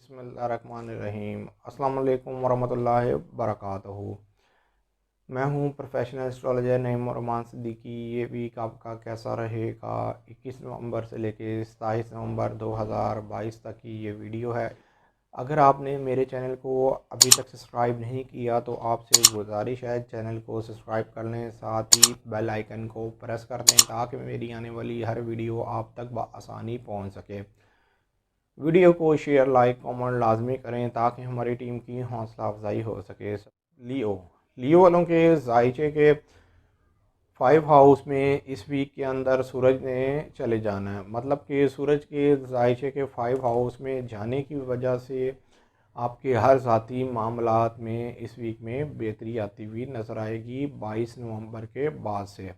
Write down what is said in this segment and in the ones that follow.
बिस्मिल्लाहिर्रहमानिर्रहीम। अस्सलाम वालेकुम वरहमतुल्लाहि वबरकातुहू। मैं हूं प्रोफेशनल एस्ट्रोलॉजर नईम रहमान सिद्दीकी। ये वीक आपका कैसा रहेगा 21 नवंबर से लेके 27 नवंबर 2022 तक की ये वीडियो है। अगर आपने मेरे चैनल को अभी तक सब्सक्राइब नहीं किया तो आपसे गुजारिश है चैनल को सब्सक्राइब कर लें, साथ ही बेल आइकन को प्रेस कर दें ताकि मेरी आने वाली हर वीडियो आप तक बआसानी पहुंच सके। वीडियो को शेयर लाइक कमेंट लाजमी करें ताकि हमारी टीम की हौसला अफजाई हो सके। लियो लियो वालों के जायचे के 5 हाउस में इस वीक के अंदर सूरज ने चले जाना है। मतलब कि सूरज के जायचे के 5 हाउस में जाने की वजह से आपके हर ज़ाती मामलात में इस वीक में बेहतरी आती हुई नज़र आएगी 22 नवंबर के बाद से।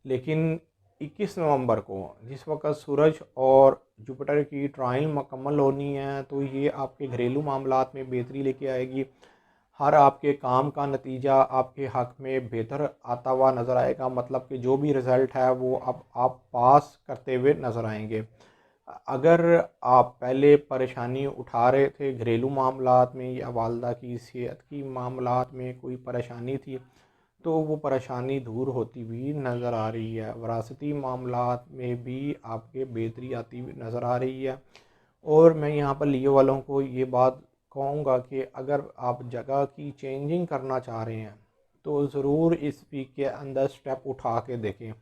लेकिन 21 नवंबर को जिस वक्त सूरज और जुपिटर की ट्राइन मुकम्मल होनी है तो ये आपके घरेलू मामलात में बेहतरी लेके आएगी। हर आपके काम का नतीजा आपके हक़ में बेहतर आता हुआ नज़र आएगा। मतलब कि जो भी रिज़ल्ट है वो अब आप पास करते हुए नज़र आएंगे। अगर आप पहले परेशानी उठा रहे थे घरेलू मामलात में या वालदा की सेहत की मामलात में कोई परेशानी थी तो वो परेशानी दूर होती हुई नज़र आ रही है। वरासती मामलात में भी आपके बेहतरी आती हुई नज़र आ रही है। और मैं यहाँ पर लियो वालों को ये बात कहूँगा कि अगर आप जगह की चेंजिंग करना चाह रहे हैं तो ज़रूर इस वीक के अंदर स्टेप उठा के देखें।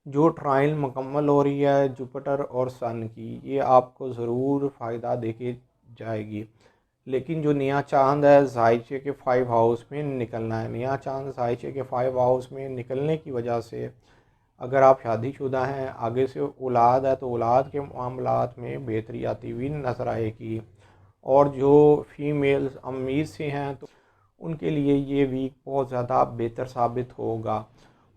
जो ट्रायल मुकम्मल हो रही है जुपिटर और सन की, ये आपको ज़रूर फ़ायदा देके जाएगी। लेकिन जो नया चांद है जायचे के 5 हाउस में निकलना है। नया चांद जायचे के 5 हाउस में निकलने की वजह से अगर आप शादीशुदा हैं, आगे से औलाद है तो औलाद के मामलात में बेहतरी आती हुई नज़र आएगी। और जो फीमेल्स अमीर से हैं तो उनके लिए ये वीक बहुत ज़्यादा बेहतर साबित होगा।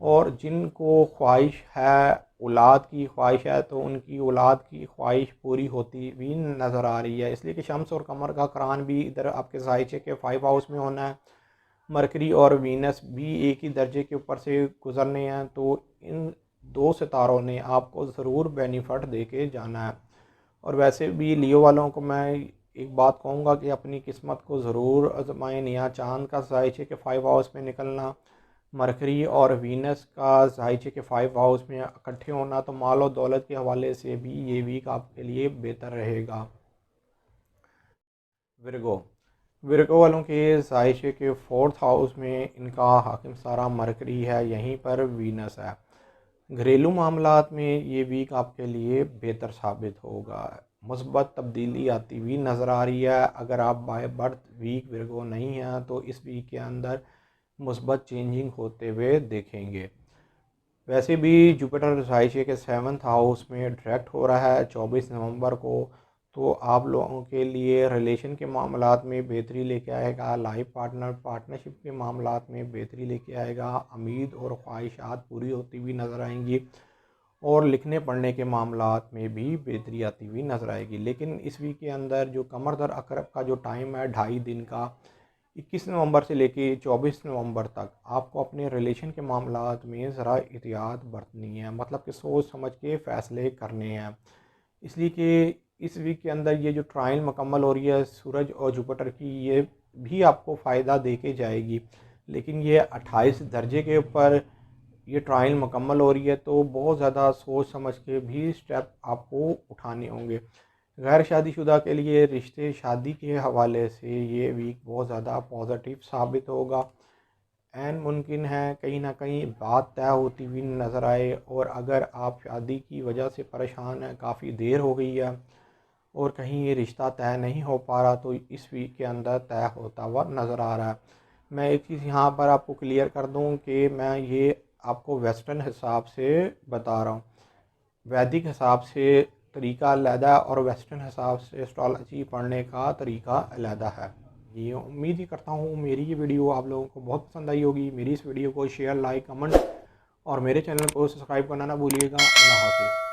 और जिनको ख्वाहिश है औलाद की ख्वाहिश है तो उनकी औलाद की ख्वाहिश पूरी होती हुई नज़र आ रही है। इसलिए कि शम्स और कमर का करान भी इधर आपके जायचे के 5 हाउस में होना है। मरकरी और वीनस भी एक ही दर्जे के ऊपर से गुजरने हैं तो इन दो सितारों ने आपको ज़रूर बेनिफिट दे के जाना है। और वैसे भी लियो वालों को मैं एक बात कहूँगा कि अपनी किस्मत को ज़रूर आजमाएं। नया चांद का जायचे के 5 हाउस में निकलना, मरकरी और वीनस का जायचे के 5 हाउस में इकट्ठे होना तो माल और दौलत के हवाले से भी ये वीक आपके लिए बेहतर रहेगा। विरगो विरगो वालों के जायचे के 4th हाउस में इनका हाकिम सारा मरकरी है, यहीं पर वीनस है। घरेलू मामलात में ये वीक आपके लिए बेहतर साबित होगा। मुस्बत तब्दीली आती हुई नज़र आ रही है। अगर आप बाय बर्थ वीक विरगो नहीं हैं तो इस वीक के अंदर मुस्बत चेंजिंग होते हुए देखेंगे। वैसे भी जुपिटर जायचे के 7th हाउस में डायरेक्ट हो रहा है 24 नवंबर को, तो आप लोगों के लिए रिलेशन के मामलात में बेहतरी लेके आएगा। लाइफ पार्टनरशिप के मामलात में बेहतरी लेके आएगा। उम्मीद और ख्वाहिशात पूरी होती हुई नज़र आएंगी। और लिखने पढ़ने के मामलात में भी बेहतरी आती हुई नज़र आएगी। लेकिन इस वीक के अंदर जो कमर दर अकरब का जो टाइम है 2.5 दिन का, 21 नवंबर से लेके 24 नवंबर तक आपको अपने रिलेशन के मामलात में ज़रा एहतियात बरतनी है। मतलब कि सोच समझ के फ़ैसले करने हैं। इसलिए कि इस वीक के अंदर ये जो ट्रायल मुकम्मल हो रही है सूरज और जुपिटर की, ये भी आपको फ़ायदा दे के जाएगी। लेकिन ये 28 दर्जे के ऊपर ये ट्रायल मुकम्मल हो रही है तो बहुत ज़्यादा सोच समझ के भी स्टेप आपको उठाने होंगे। गैर शादीशुदा के लिए रिश्ते शादी के हवाले से ये वीक बहुत ज़्यादा पॉजिटिव साबित होगा। एन मुमकिन है कहीं ना कहीं बात तय होती हुई नज़र आए। और अगर आप शादी की वजह से परेशान हैं, काफ़ी देर हो गई है और कहीं ये रिश्ता तय नहीं हो पा रहा तो इस वीक के अंदर तय होता हुआ नज़र आ रहा है। मैं एक चीज़ यहाँ पर आपको क्लियर कर दूँ कि मैं ये आपको वेस्टर्न हिसाब से बता रहा हूँ। वैदिक हिसाब से तरीका अलग है और वेस्टर्न हिसाब से एस्ट्रोलॉजी पढ़ने का तरीका अलग है। ये उम्मीद ही करता हूँ मेरी ये वीडियो आप लोगों को बहुत पसंद आई होगी। मेरी इस वीडियो को शेयर लाइक कमेंट और मेरे चैनल को सब्सक्राइब करना ना भूलिएगा। अल्लाह हाफिज़।